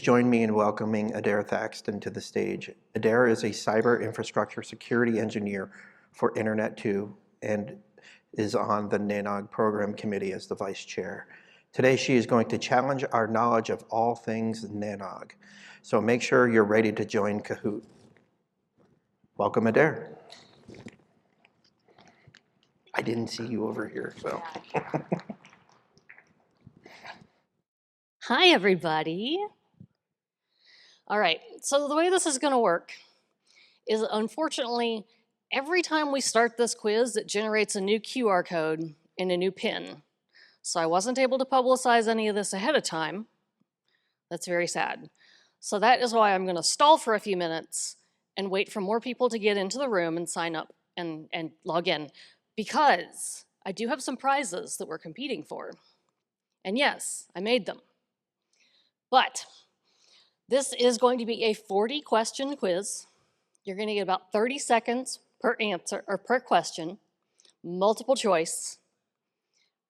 Please join me in welcoming Adair Thaxton to the stage. Adair is a cyber infrastructure security engineer for Internet 2 and is on the NANOG program committee as the vice chair. Today she is going to challenge our knowledge of all things NANOG. So make sure you're ready to join Kahoot. Welcome, Adair. I didn't see you over here, so. Hi, everybody. All right, so the way this is going to work is, unfortunately, every time we start this quiz, it generates a new QR code and a new PIN. So I wasn't able to publicize any of this ahead of time. That's very sad. So that is why I'm going to stall for a few minutes and wait for more people to get into the room and sign up and log in, because I do have some prizes that we're competing for. And yes, I made them. But this is going to be a 40-question quiz. You're going to get about 30 seconds per answer or per question, multiple choice.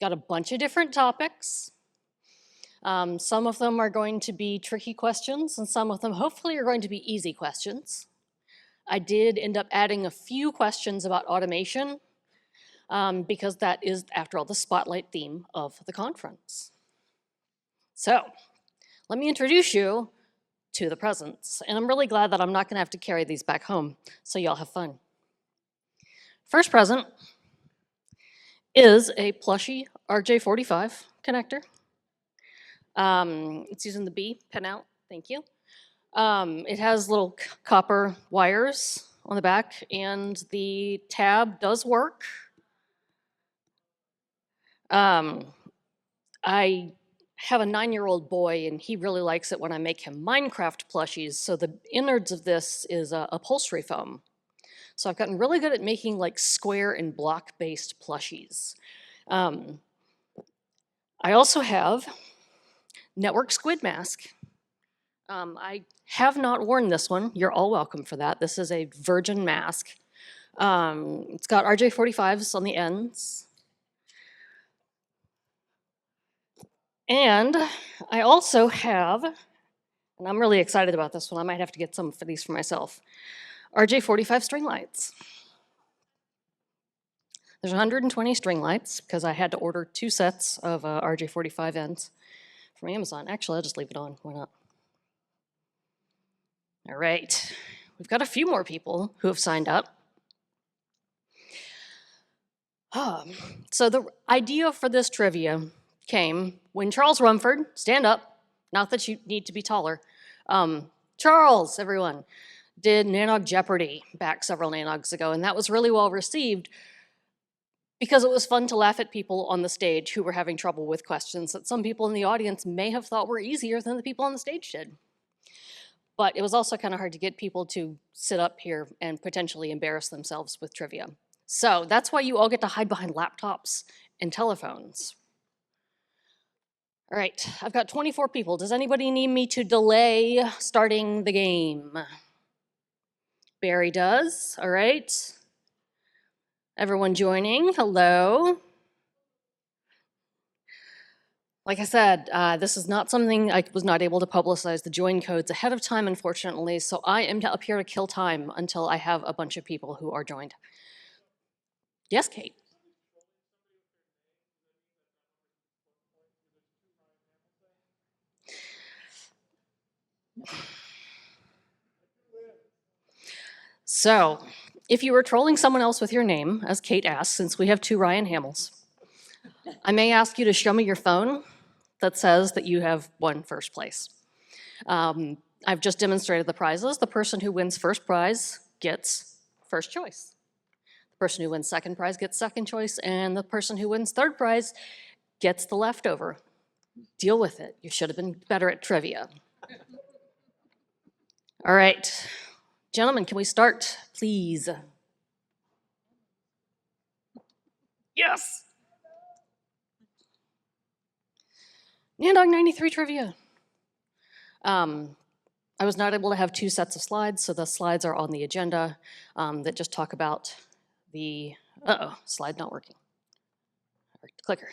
Got a bunch of different topics. Some of them are going to be tricky questions, and some of them hopefully are going to be easy questions. I did end up adding a few questions about automation because that is, after all, the spotlight theme of the conference. So let me introduce you to the presents. And I'm really glad that I'm not going to have to carry these back home, so y'all have fun. First present is a plushy RJ45 connector. It's using the B pinout, thank you. It has little copper wires on the back, and the tab does work. I have a 9-year-old boy, and he really likes it when I make him Minecraft plushies, so the innards of this is upholstery foam. So I've gotten really good at making like square and block-based plushies. I also have network squid mask. I have not worn this one. You're all welcome for that. This is a virgin mask. It's got RJ45s on the ends. And I also have, and I'm really excited about this one, I might have to get some of these for myself, RJ45 string lights. There's 120 string lights because I had to order 2 sets of RJ45 ends from Amazon. Actually, I'll just leave it on, why not? All right, we've got a few more people who have signed up. So the idea for this trivia came when Charles Rumford, stand up, not that you need to be taller, Charles, everyone, did NANOG Jeopardy back several NANOGs ago, and that was really well received because it was fun to laugh at people on the stage who were having trouble with questions that some people in the audience may have thought were easier than the people on the stage did. But it was also kind of hard to get people to sit up here and potentially embarrass themselves with trivia. So that's why you all get to hide behind laptops and telephones. All right, I've got 24 people. Does anybody need me to delay starting the game? Barry does, all right. Everyone joining, hello. Like I said, this is not something I was not able to publicize the join codes ahead of time, unfortunately, so I am up here to kill time until I have a bunch of people who are joined. Yes, Kate? So, if you were trolling someone else with your name, as Kate asked, since we have 2 Ryan Hamels, I may ask you to show me your phone that says that you have won first place. I've just demonstrated the prizes. The person who wins first prize gets first choice. The person who wins second prize gets second choice, and the person who wins third prize gets the leftover. Deal with it. You should have been better at trivia. All right. Gentlemen, can we start, please? Yes! NANOG 93 trivia. I was not able to have 2 sets of slides, so the slides are on the agenda that just talk about the, slide not working. Clicker.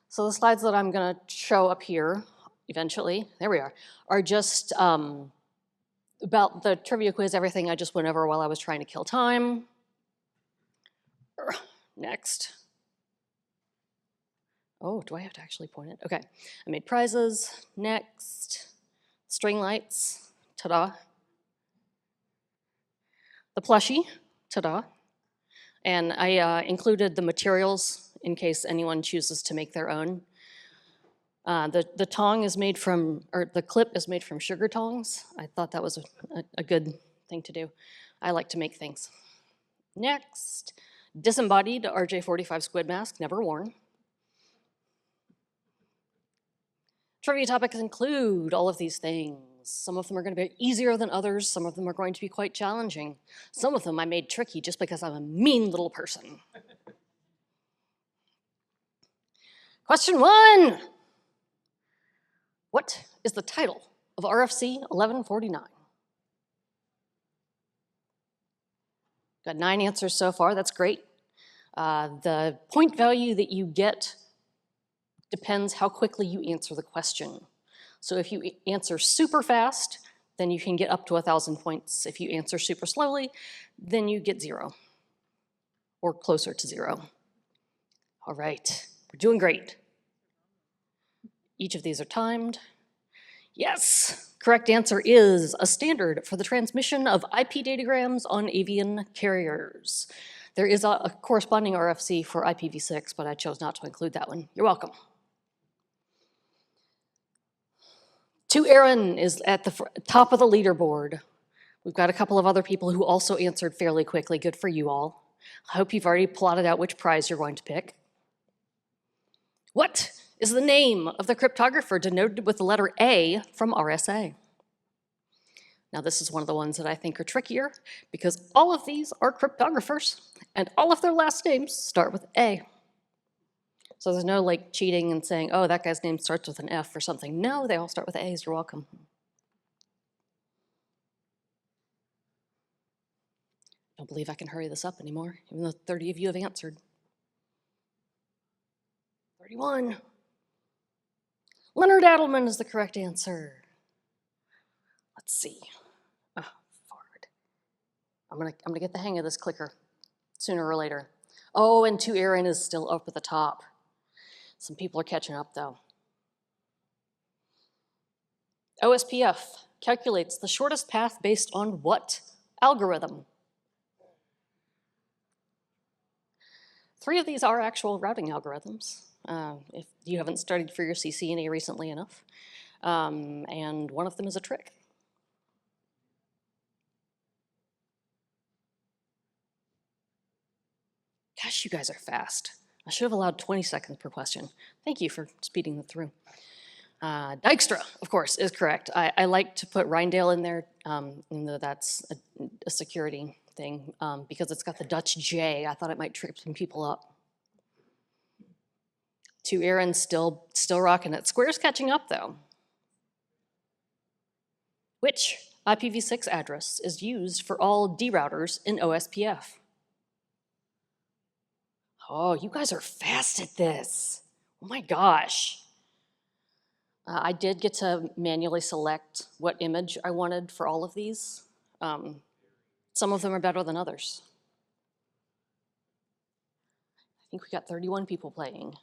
So the slides that I'm gonna show up here eventually, there we are just about the trivia quiz, everything I just went over while I was trying to kill time. Next. Oh, do I have to actually point it? Okay, I made prizes. Next. String lights, ta-da. The plushie, ta-da. And I included the materials in case anyone chooses to make their own. The tong is made from, or the clip is made from sugar tongs. I thought that was a good thing to do. I like to make things. Next, disembodied RJ45 squid mask, never worn. Trivia topics include all of these things. Some of them are going to be easier than others. Some of them are going to be quite challenging. Some of them I made tricky just because I'm a mean little person. Question 1. What is the title of RFC 1149? Got 9 answers so far, that's great. The point value that you get depends how quickly you answer the question. So if you answer super fast, then you can get up to 1,000 points. If you answer super slowly, then you get 0, or closer to 0. All right, we're doing great. Each of these are timed. Yes, correct answer is a standard for the transmission of IP datagrams on avian carriers. There is a corresponding RFC for IPv6, but I chose not to include that one. You're welcome. To Aaron is at the top of the leaderboard. We've got a couple of other people who also answered fairly quickly. Good for you all. I hope you've already plotted out which prize you're going to pick. What is the name of the cryptographer denoted with the letter A from RSA? Now this is one of the ones that I think are trickier because all of these are cryptographers and all of their last names start with A. So there's no like cheating and saying, oh, that guy's name starts with an F or something. No, they all start with A's, you're welcome. Don't believe I can hurry this up anymore, even though 30 of you have answered. 31. Leonard Adelman is the correct answer. Let's see. Forward. I'm gonna get the hang of this clicker sooner or later. Oh, and To Aaron is still up at the top. Some people are catching up though. OSPF calculates the shortest path based on what algorithm? 3 of these are actual routing algorithms, if you haven't studied for your CCNA recently enough. And one of them is a trick. Gosh, you guys are fast. I should have allowed 20 seconds per question. Thank you for speeding them through. Dykstra, of course, is correct. I like to put Rindale in there, even though that's a security thing, because it's got the Dutch J. I thought it might trip some people up. To Aaron, still rocking it. Square's catching up, though. Which IPv6 address is used for all D routers in OSPF? Oh, you guys are fast at this. Oh my gosh. I did get to manually select what image I wanted for all of these. Some of them are better than others. I think we got 31 people playing.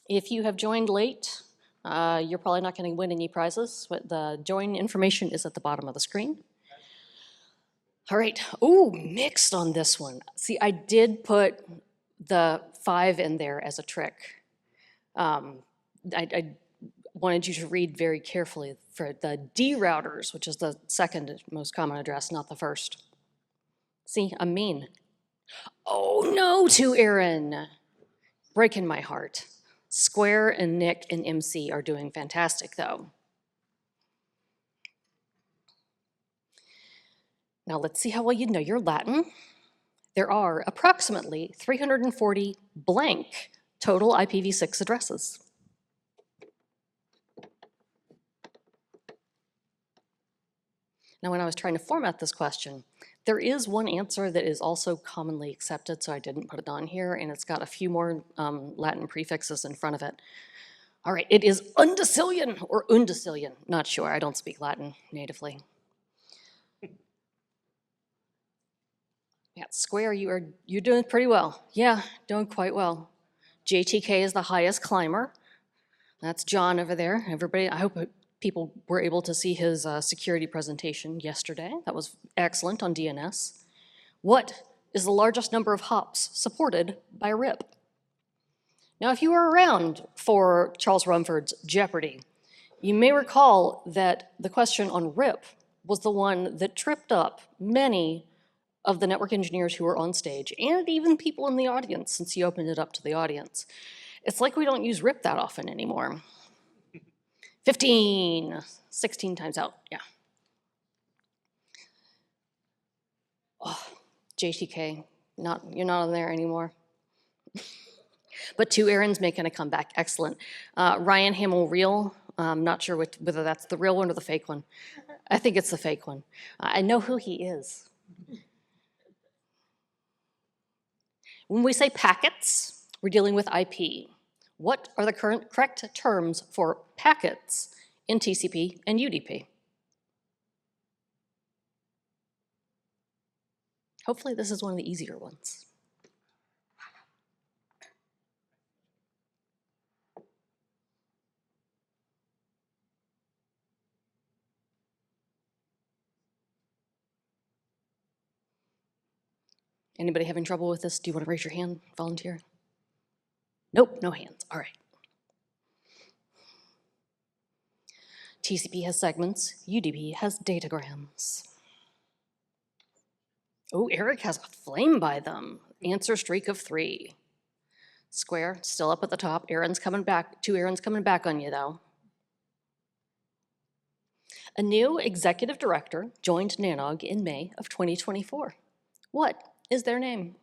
If you have joined late, you're probably not going to win any prizes, but the join information is at the bottom of the screen. All right, ooh, mixed on this one. See, I did put the 5 in there as a trick. I wanted you to read very carefully for the D routers, which is the second most common address, not the first. See, I'm mean. Oh no, To Aaron. Breaking my heart. Square and Nick and MC are doing fantastic though. Now let's see how well you know your Latin. There are approximately 340 blank total IPv6 addresses. Now, when I was trying to format this question, there is one answer that is also commonly accepted, so I didn't put it on here, and it's got a few more Latin prefixes in front of it. All right, it is undecillion or undecillion. Not sure, I don't speak Latin natively. Yeah, square, you're doing pretty well. Yeah, doing quite well. JTK is the highest climber. That's John over there. Everybody, I hope people were able to see his security presentation yesterday. That was excellent on DNS. What is the largest number of hops supported by RIP? Now, if you were around for Charles Rumford's Jeopardy, you may recall that the question on RIP was the one that tripped up many of the network engineers who were on stage, and even people in the audience, since he opened it up to the audience. It's like we don't use RIP that often anymore. 15, 16 times out, yeah. Oh, JTK, you're not on there anymore. But two Aaron's making a comeback, excellent. Ryan Hamill real, not sure whether that's the real one or the fake one. I think it's the fake one. I know who he is. When we say packets, we're dealing with IP. What are the correct terms for packets in TCP and UDP? Hopefully this is one of the easier ones. Anybody having trouble with this? Do you want to raise your hand, volunteer? Nope, no hands, all right. TCP has segments, UDP has datagrams. Oh, Eric has a flame by them. Answer streak of 3. Square, still up at the top. Aaron's coming back. Two Aaron's coming back on you, though. A new executive director joined NANOG in May of 2024. What is their name?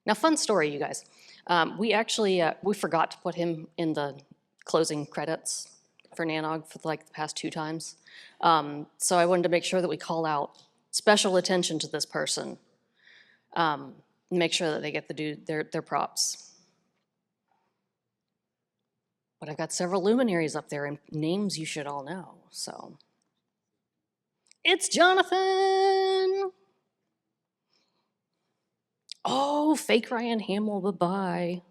Now, fun story, you guys. We actually, we forgot to put him in the closing credits for NANOG for like the past 2 times. So I wanted to make sure that we call out special attention to this person. Make sure that they get their props. But I've got several luminaries up there and names you should all know, so. It's Jonathan! Oh, fake Ryan Hamill, bye-bye.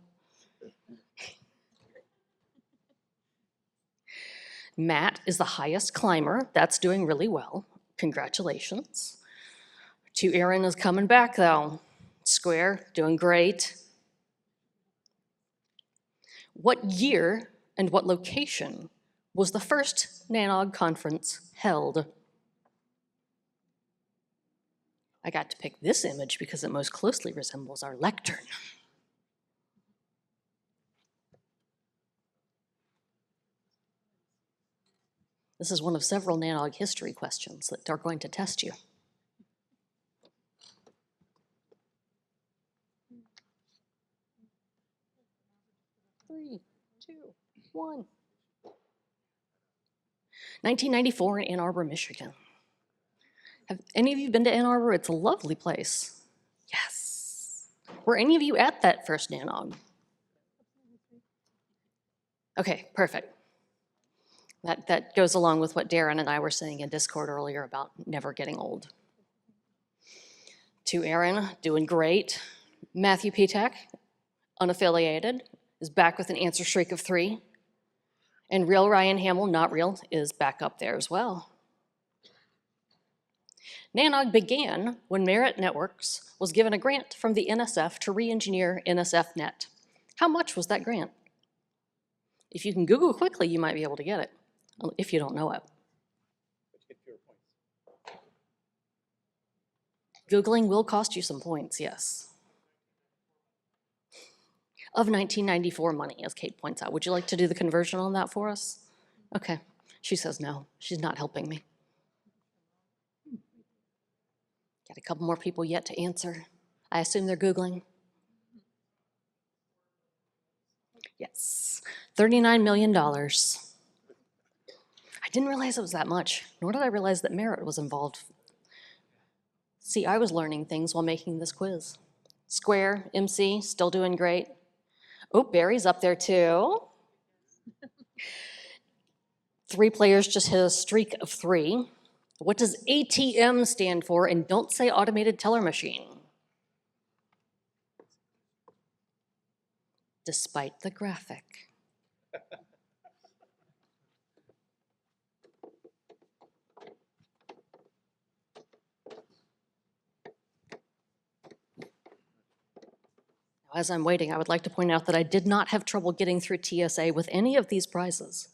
Matt is the highest climber. That's doing really well. Congratulations. Two Aaron is coming back, though. Square, doing great. What year and what location was the first NANOG conference held? I got to pick this image because it most closely resembles our lectern. This is one of several NANOG history questions that are going to test you. Three, two, one. 1994 in Ann Arbor, Michigan. Have any of you been to Ann Arbor? It's a lovely place. Yes. Were any of you at that first NANOG? Okay, perfect. That goes along with what Darren and I were saying in Discord earlier about never getting old. To Aaron, doing great. Matthew Pitek, unaffiliated, is back with an answer streak of 3. And real Ryan Hamill, not real, is back up there as well. NANOG began when Merit Networks was given a grant from the NSF to re-engineer NSFNet. How much was that grant? If you can Google quickly, you might be able to get it, if you don't know it. Googling will cost you some points, yes. Of 1994 money, as Kate points out. Would you like to do the conversion on that for us? Okay, she says no, she's not helping me. Got a couple more people yet to answer. I assume they're Googling. Yes, $39 million. I didn't realize it was that much, nor did I realize that Merit was involved. See, I was learning things while making this quiz. Square, MC, still doing great. Oh, Barry's up there too. 3 players just hit a streak of 3. What does ATM stand for? And don't say automated teller machine. Despite the graphic. As I'm waiting, I would like to point out that I did not have trouble getting through TSA with any of these prizes.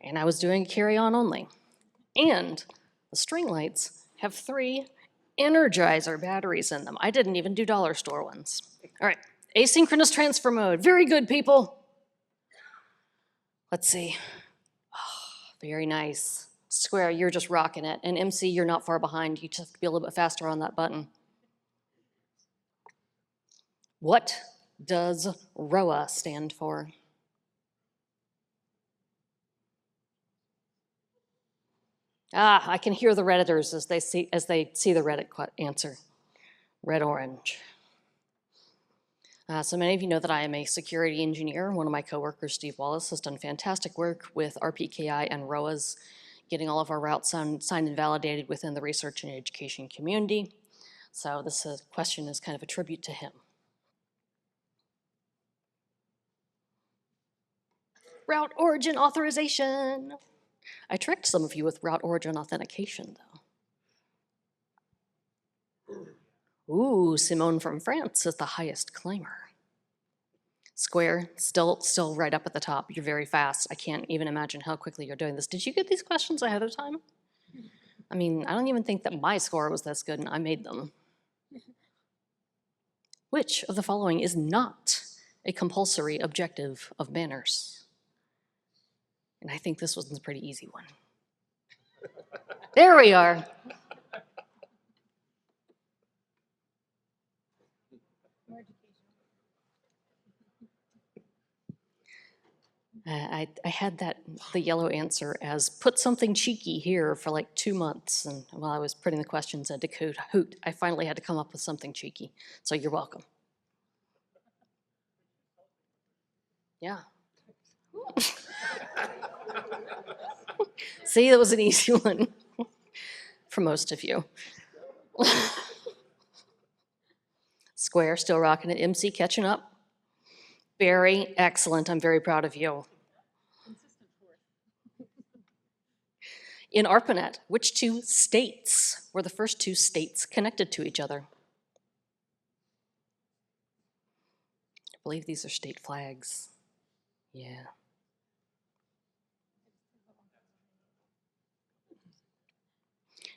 And I was doing carry-on only. And the string lights have 3 Energizer batteries in them. I didn't even do dollar store ones. All right, asynchronous transfer mode. Very good, people. Let's see. Oh, very nice. Square, you're just rocking it. And MC, you're not far behind. You just have to be a little bit faster on that button. What does ROA stand for? Ah, I can hear the Redditors as they see the Reddit answer. Red orange. So many of you know that I am a security engineer. One of my coworkers, Steve Wallace, has done fantastic work with RPKI and ROAs, getting all of our routes signed and validated within the research and education community. So this question is kind of a tribute to him. Route origin authorization. I tricked some of you with route origin authentication, though. Ooh, Simone from France is the highest claimer. Square, still right up at the top. You're very fast. I can't even imagine how quickly you're doing this. Did you get these questions ahead of time? I mean, I don't even think that my score was this good and I made them. Which of the following is not a compulsory objective of manners? And I think this one's a pretty easy one. There we are. I had the yellow answer as put something cheeky here for like 2 months. And while I was putting the questions into Kahoot, I finally had to come up with something cheeky. So you're welcome. Yeah. See, that was an easy one for most of you. Square, still rocking it. MC, catching up. Barry, excellent. I'm very proud of you. In ARPANET, which 2 states were the first 2 states connected to each other? I believe these are state flags. Yeah.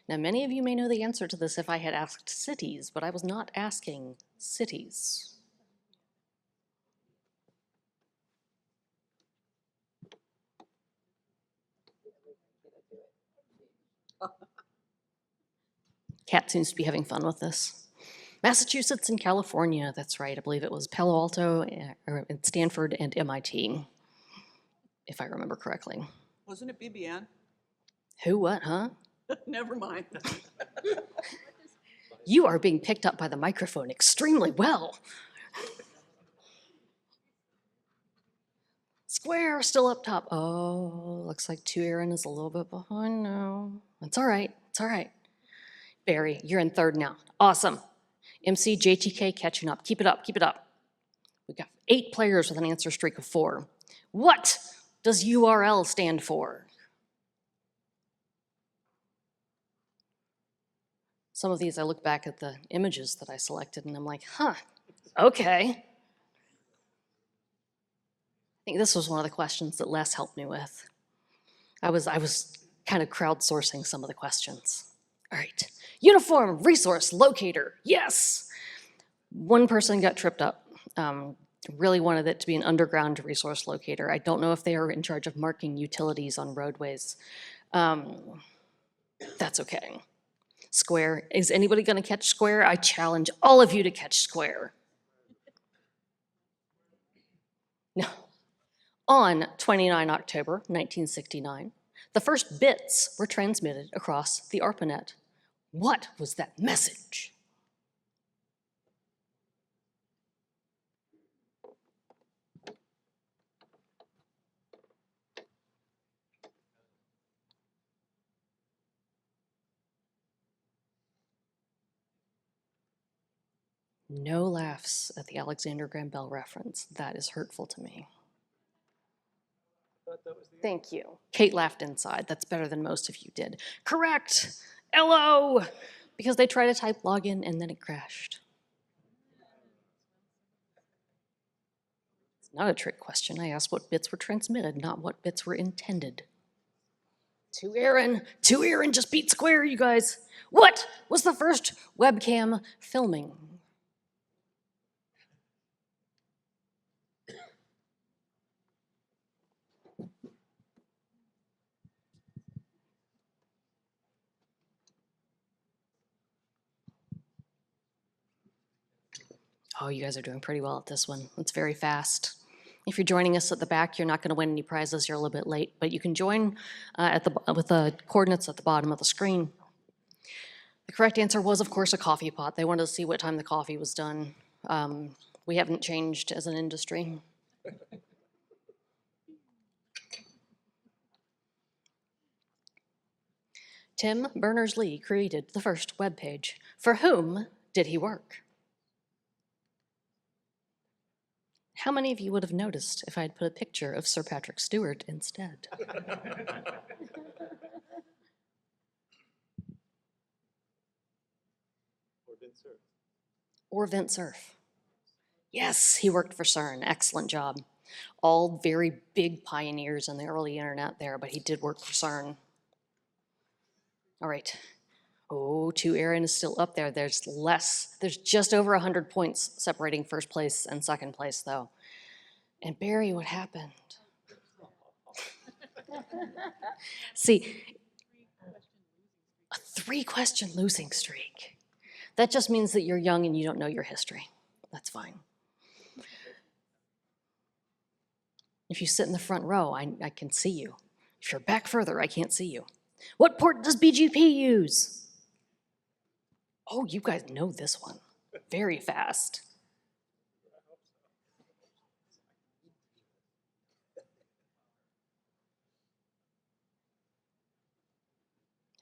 Now, many of you may know the answer to this if I had asked cities, but I was not asking cities. Kat seems to be having fun with this. Massachusetts and California, that's right. I believe it was Palo Alto, Stanford, and MIT, if I remember correctly. Wasn't it BBN? Who, what, huh? Never mind. You are being picked up by the microphone extremely well. Square, still up top. Oh, looks like 2 Aaron is a little bit behind now. That's all right, it's all right. Barry, you're in 3rd now. Awesome. MC, JTK catching up. Keep it up, keep it up. We've got 8 players with an answer streak of 4. What does URL stand for? Some of these I look back at the images that I selected and I'm like, huh, okay. I think this was one of the questions that Les helped me with. I was kind of crowdsourcing some of the questions. All right, uniform resource locator, yes. One person got tripped up, really wanted it to be an underground resource locator. I don't know if they are in charge of marking utilities on roadways. That's okay. Square, is anybody gonna catch Square? I challenge all of you to catch Square. No. On 29 October 1969, the first bits were transmitted across the ARPANET. What was that message? No laughs at the Alexander Graham Bell reference. That is hurtful to me. Thank you. Kate laughed inside. That's better than most of you did. Correct. LO. Because they tried to type login and then it crashed. It's not a trick question. I asked what bits were transmitted, not what bits were intended. To Aaron. Just beat square, you guys. What was the first webcam filming? Oh, you guys are doing pretty well at this one. It's very fast. If you're joining us at the back, you're not going to win any prizes. You're a little bit late, but you can join with the coordinates at the bottom of the screen. The correct answer was, of course, a coffee pot. They wanted to see what time the coffee was done. We haven't changed as an industry. Tim Berners-Lee created the first web page. For whom did he work? How many of you would have noticed if I had put a picture of Sir Patrick Stewart instead? Or Vint Cerf. Yes, he worked for CERN. Excellent job. All very big pioneers in the early internet there, but he did work for CERN. All right. Oh, 2 Aaron is still up there. There's just over 100 points separating first place and second place, though. And Barry, what happened? See, a 3-question losing streak. That just means that you're young and you don't know your history. That's fine. If you sit in the front row, I can see you. If you're back further, I can't see you. What port does BGP use? Oh, you guys know this one. Very fast.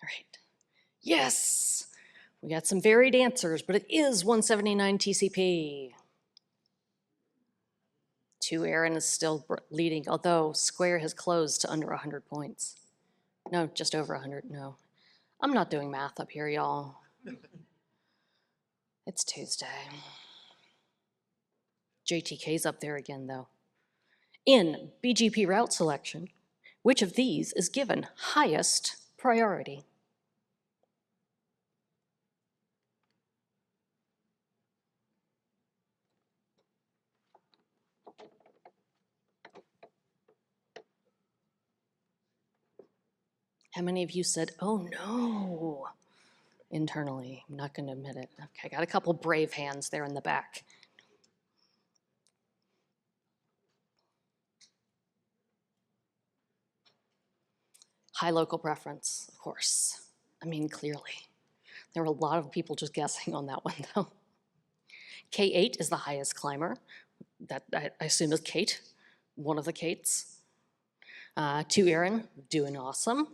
All right. Yes! We got some varied answers, but it is 179 TCP. 2 Aaron is still leading, although Square has closed to under 100 points. No, just over 100, no. I'm not doing math up here, y'all. It's Tuesday. JTK's up there again, though. In BGP route selection, which of these is given highest priority? How many of you said, oh no, internally? I'm not going to admit it. Okay, I got a couple brave hands there in the back. High local preference, of course. I mean, clearly. There were a lot of people just guessing on that one, though. K8 is the highest climber. That I assume is Kate, one of the Kates. 2 Aaron, doing awesome.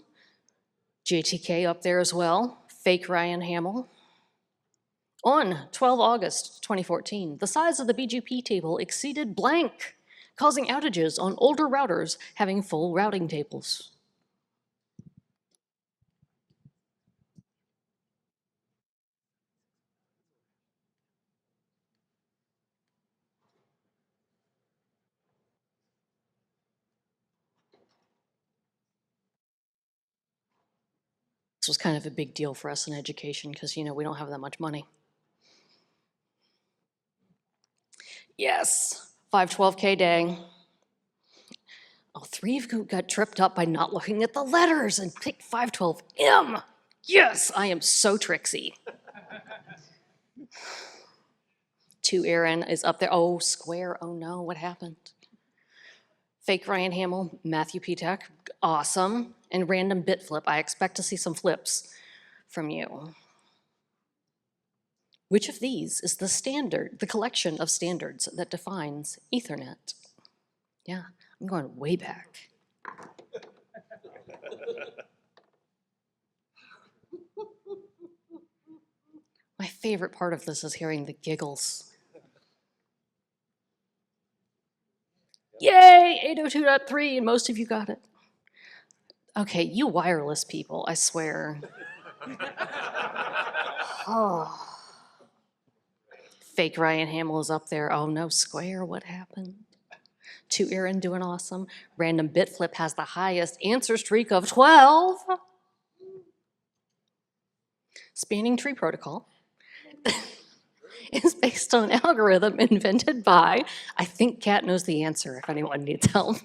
JTK up there as well. Fake Ryan Hamill. On 12 August 2014, the size of the BGP table exceeded blank, causing outages on older routers having full routing tables. This was kind of a big deal for us in education because, you know, we don't have that much money. Yes, 512K day. Oh, 3 of you got tripped up by not looking at the letters and picked 512M. Yes, I am so tricksy. 2 Aaron is up there. Oh, Square. Oh no, what happened? Fake Ryan Hamill, Matthew Pitek, awesome. And random bit flip. I expect to see some flips from you. Which of these is the standard, the collection of standards that defines Ethernet? Yeah, I'm going way back. My favorite part of this is hearing the giggles. Yay, 802.3, and most of you got it. Okay, you wireless people, I swear. Oh. Fake Ryan Hamill is up there. Oh no, Square, what happened? To Aaron doing awesome. Random Bit Flip has the highest answer streak of 12. Spanning Tree Protocol is based on an algorithm invented by, I think Kat knows the answer if anyone needs help.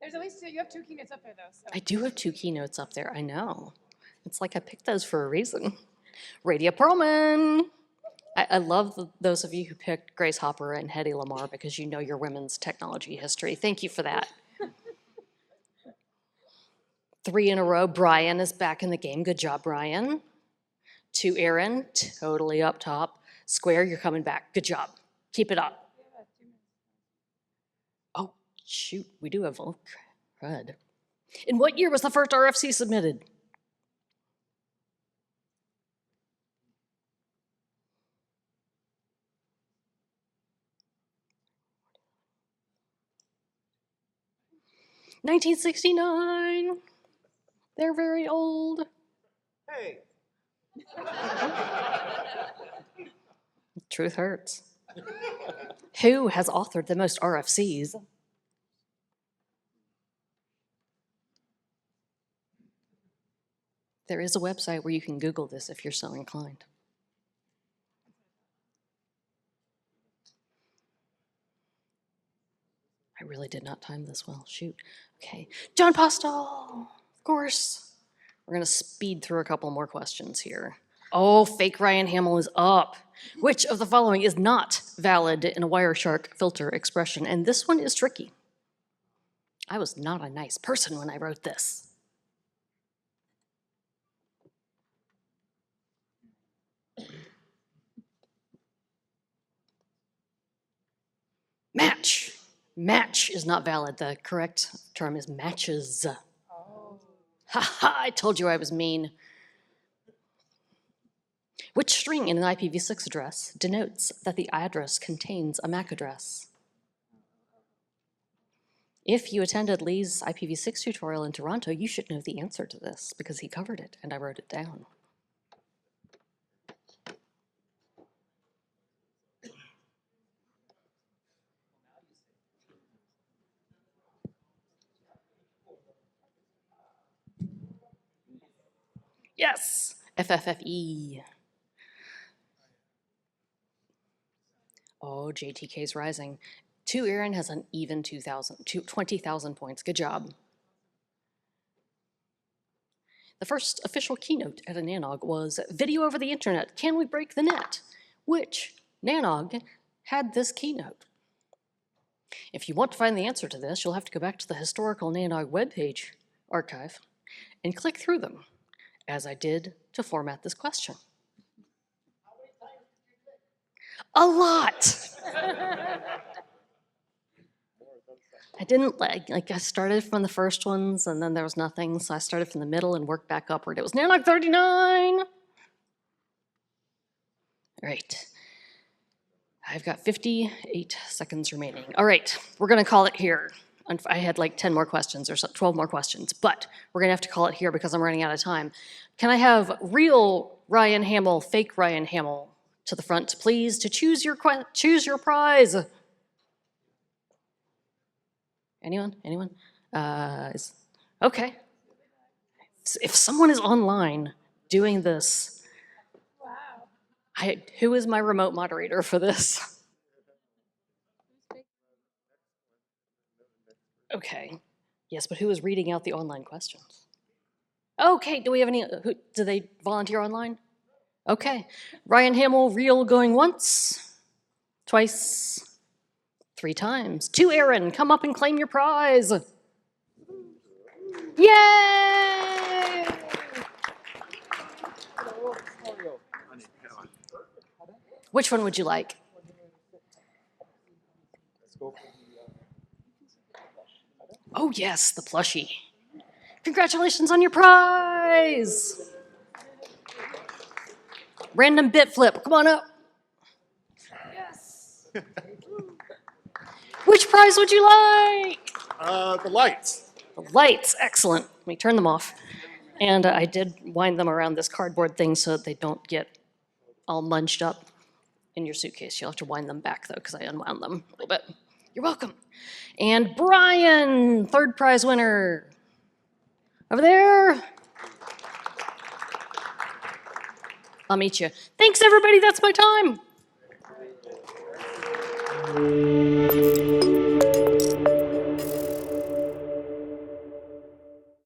There's at least two, you have two keynotes up there though. So. I do have 2 keynotes up there, I know. It's like I picked those for a reason. Radia Perlman. I love those of you who picked Grace Hopper and Hedy Lamarr because you know your women's technology history. Thank you for that. 3 in a row. Brian is back in the game. Good job, Brian. 2 Aaron, totally up top. Square, you're coming back. Good job. Keep it up. Oh, shoot, we do have, oh, crud. In what year was the first RFC submitted? $1969. They're very old. Hey. Truth hurts. Who has authored the most RFCs? There is a website where you can Google this if you're so inclined. I really did not time this well. Shoot. Okay. John Postal, of course. We're going to speed through a couple more questions here. Oh, fake Ryan Hamill is up. Which of the following is not valid in a Wireshark filter expression? And this one is tricky. I was not a nice person when I wrote this. Match. Match is not valid. The correct term is matches. Oh. Ha ha, I told you I was mean. Which string in an IPv6 address denotes that the address contains a MAC address? If you attended Lee's IPv6 tutorial in Toronto, you should know the answer to this because he covered it and I wrote it down. Yes, FFFE. Oh, JTK's rising. 2 Aaron has an even 20,000 points. Good job. The first official keynote at a NANOG was Video Over the Internet, Can We Break the Net? Which NANOG had this keynote. If you want to find the answer to this, you'll have to go back to the historical NANOG webpage archive and click through them, as I did to format this question. A lot! I didn't like I started from the first ones and then there was nothing, so I started from the middle and worked back upward. It was NANOG 39! All right. I've got 58 seconds remaining. All right, we're gonna call it here. I had like 10 more questions or so, 12 more questions, but we're gonna have to call it here because I'm running out of time. Can I have real Ryan Hamill, fake Ryan Hamill to the front, please, to choose your prize? Anyone? Anyone? Okay. If someone is online doing this, wow. Who is my remote moderator for this? Okay. Yes, but who is reading out the online questions? Okay, do we have any, do they volunteer online? Okay. Ryan Hamill, real going once, twice, 3 times. 2 Aaron, come up and claim your prize. Yay! Which one would you like? Oh yes, the plushie. Congratulations on your prize. Random bit flip, come on up. Yes. Which prize would you like? The lights. The lights, excellent. Let me turn them off. And I did wind them around this cardboard thing so that they don't get all munched up in your suitcase. You'll have to wind them back though, because I unwound them a little bit. You're welcome. And Brian, third prize winner. Over there. I'll meet you. Thanks, everybody. That's my time.